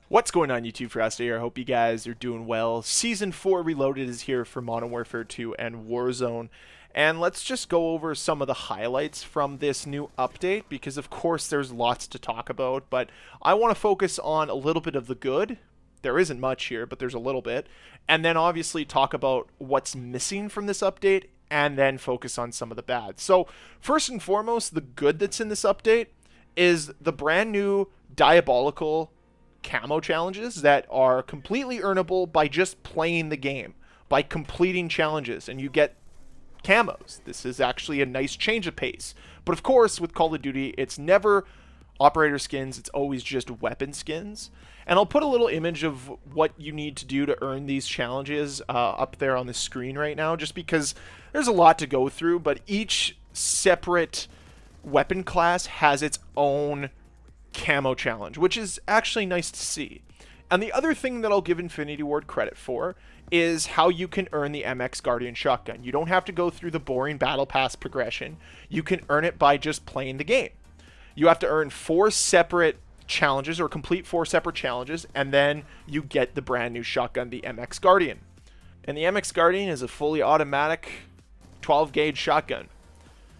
What's going on, YouTube? Ferocity here. I hope you guys are doing well. Season 4 Reloaded is here for Modern Warfare 2 and Warzone. And let's just go over some of the highlights from this new update, because of course there's lots to talk about, but I want to focus on a little bit of the good. There isn't much here, but there's a little bit. And then obviously talk about what's missing from this update, and then focus on some of the bad. So first and foremost, the good that's in this update is the brand new diabolical camo challenges that are completely earnable by just playing the game, by completing challenges, and you get camos. This is actually a nice change of pace. But of course, with Call of Duty, it's never operator skins, it's always just weapon skins. And I'll put a little image of what you need to do to earn these challenges up there on the screen right now, just because there's a lot to go through, but each separate weapon class has its own camo challenge, which is actually nice to see. And the other thing that I'll give Infinity Ward credit for is how you can earn the MX Guardian shotgun. You don't have to go through the boring battle pass progression. You can earn it by just playing the game. You have to earn 4 separate challenges, or complete 4 separate challenges, and then you get the brand new shotgun, the MX Guardian. And the MX Guardian is a fully automatic 12 gauge shotgun.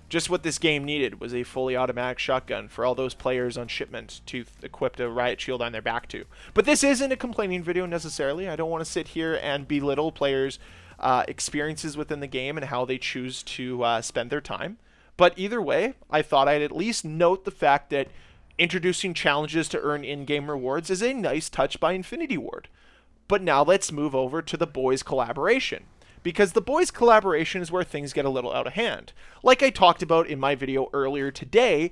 Just what this game needed was a fully automatic shotgun for all those players on shipment to equip a riot shield on their back to. But this isn't a complaining video necessarily. I don't want to sit here and belittle players' experiences within the game and how they choose to spend their time. But either way, I thought I'd at least note the fact that introducing challenges to earn in-game rewards is a nice touch by Infinity Ward. But now let's move over to the Boys collaboration, because the Boys collaboration is where things get a little out of hand. Like I talked about in my video earlier today,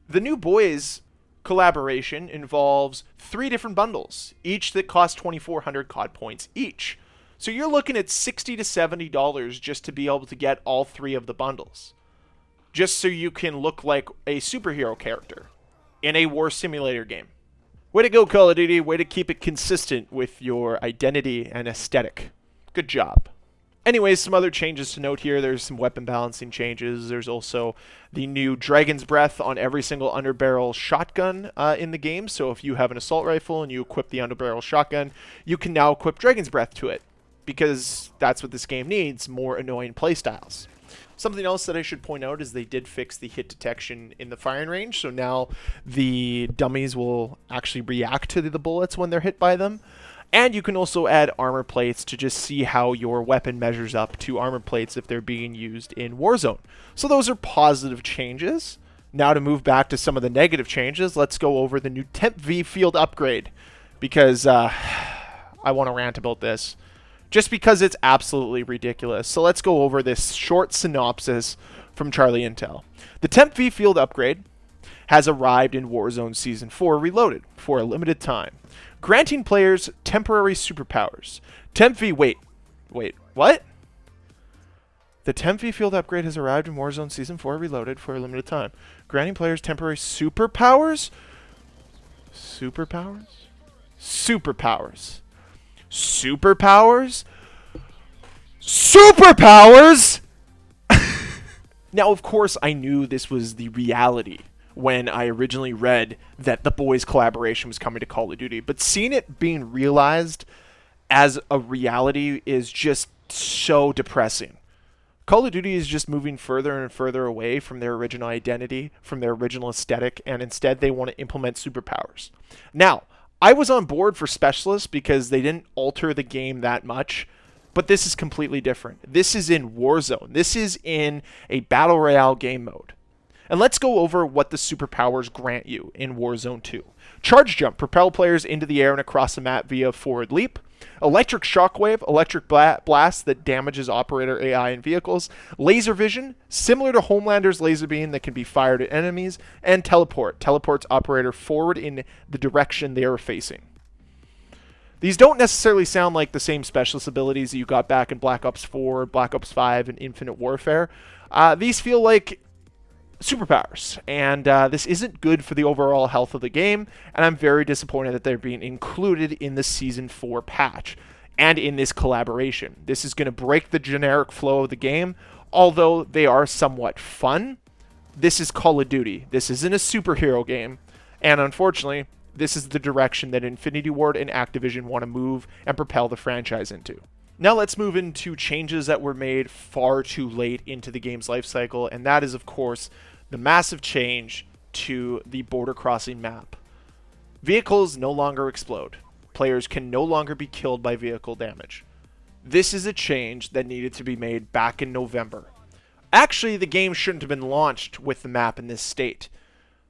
the new Boys collaboration involves 3 different bundles, each that cost 2,400 COD points each. So you're looking at $60 to $70 just to be able to get all 3 of the bundles, just so you can look like a superhero character in a war simulator game. Way to go, Call of Duty. Way to keep it consistent with your identity and aesthetic. Good job. Anyways, some other changes to note here. There's some weapon balancing changes. There's also the new Dragon's Breath on every single underbarrel shotgun in the game. So if you have an assault rifle and you equip the underbarrel shotgun, you can now equip Dragon's Breath to it, because that's what this game needs, more annoying playstyles. Something else that I should point out is they did fix the hit detection in the firing range. So now the dummies will actually react to the bullets when they're hit by them. And you can also add armor plates to just see how your weapon measures up to armor plates if they're being used in Warzone. So those are positive changes. Now to move back to some of the negative changes, let's go over the new Tempe field upgrade, because I want to rant about this, just because it's absolutely ridiculous. So let's go over this short synopsis from Charlie Intel. The Tempe field upgrade has arrived in Warzone Season 4 Reloaded for a limited time, granting players temporary superpowers. Wait, what? The Tempe field upgrade has arrived in Warzone Season 4 Reloaded for a limited time, granting players temporary superpowers? Superpowers? Superpowers. Superpowers? Superpowers? Now, of course, I knew this was the reality when I originally read that the Boys collaboration was coming to Call of Duty, but seeing it being realized as a reality is just so depressing. Call of Duty is just moving further and further away from their original identity, from their original aesthetic, and instead they want to implement superpowers. Now, I was on board for Specialists because they didn't alter the game that much, but this is completely different. This is in Warzone. This is in a Battle Royale game mode. And let's go over what the superpowers grant you in Warzone 2. Charge Jump, propel players into the air and across the map via forward leap. Electric Shockwave, electric blast that damages operator AI and vehicles. Laser Vision, similar to Homelander's laser beam that can be fired at enemies. And Teleport, teleports operator forward in the direction they are facing. These don't necessarily sound like the same specialist abilities that you got back in Black Ops 4, Black Ops 5, and Infinite Warfare. These feel like superpowers, and this isn't good for the overall health of the game, and I'm very disappointed that they're being included in the Season 4 patch and in this collaboration. This is going to break the generic flow of the game, although they are somewhat fun. This is Call of Duty. This isn't a superhero game, and unfortunately, this is the direction that Infinity Ward and Activision want to move and propel the franchise into. Now let's move into changes that were made far too late into the game's life cycle, and that is, of course, the massive change to the border crossing map. Vehicles no longer explode. Players can no longer be killed by vehicle damage. This is a change that needed to be made back in November. Actually, the game shouldn't have been launched with the map in this state.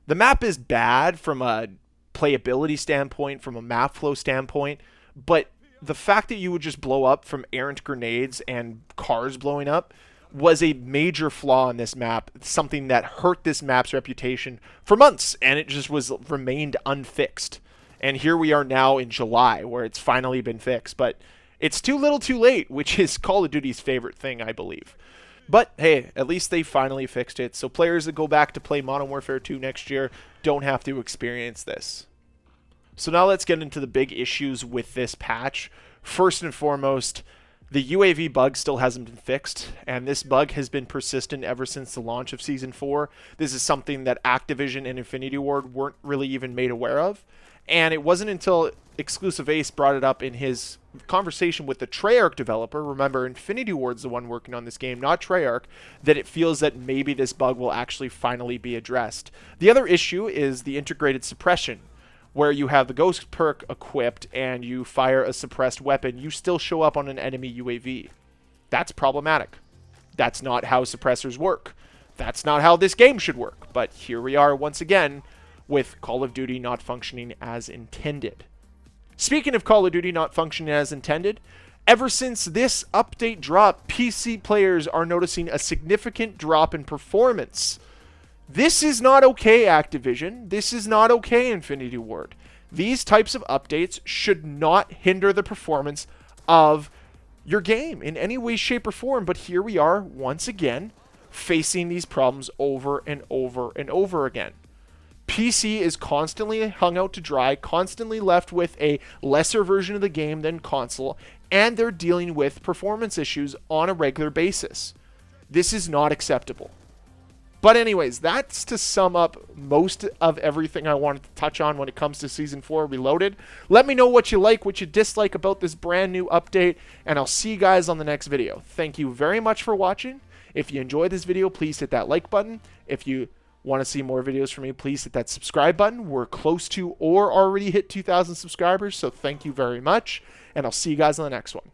The map is bad from a playability standpoint, from a map flow standpoint, but the fact that you would just blow up from errant grenades and cars blowing up was a major flaw in this map, something that hurt this map's reputation for months, and it just remained unfixed. And here we are now in July, where it's finally been fixed, but it's too little too late, which is Call of Duty's favorite thing, I believe. But hey, at least they finally fixed it, so players that go back to play Modern Warfare 2 next year don't have to experience this. So now let's get into the big issues with this patch. First and foremost, the UAV bug still hasn't been fixed, and this bug has been persistent ever since the launch of Season 4. This is something that Activision and Infinity Ward weren't really even made aware of, and it wasn't until Exclusive Ace brought it up in his conversation with the Treyarch developer, remember Infinity Ward's the one working on this game, not Treyarch, that it feels that maybe this bug will actually finally be addressed. The other issue is the integrated suppression, where you have the Ghost perk equipped and you fire a suppressed weapon, you still show up on an enemy UAV. That's problematic. That's not how suppressors work. That's not how this game should work. But here we are once again with Call of Duty not functioning as intended. Speaking of Call of Duty not functioning as intended, ever since this update dropped, PC players are noticing a significant drop in performance. This is not okay, Activision. This is not okay, Infinity Ward. These types of updates should not hinder the performance of your game in any way, shape, or form. But here we are, once again, facing these problems over and over and over again. PC is constantly hung out to dry, constantly left with a lesser version of the game than console, and they're dealing with performance issues on a regular basis. This is not acceptable. But anyways, that's to sum up most of everything I wanted to touch on when it comes to Season 4 Reloaded. Let me know what you like, what you dislike about this brand new update, and I'll see you guys on the next video. Thank you very much for watching. If you enjoyed this video, please hit that like button. If you want to see more videos from me, please hit that subscribe button. We're close to or already hit 2,000 subscribers, so thank you very much, and I'll see you guys on the next one.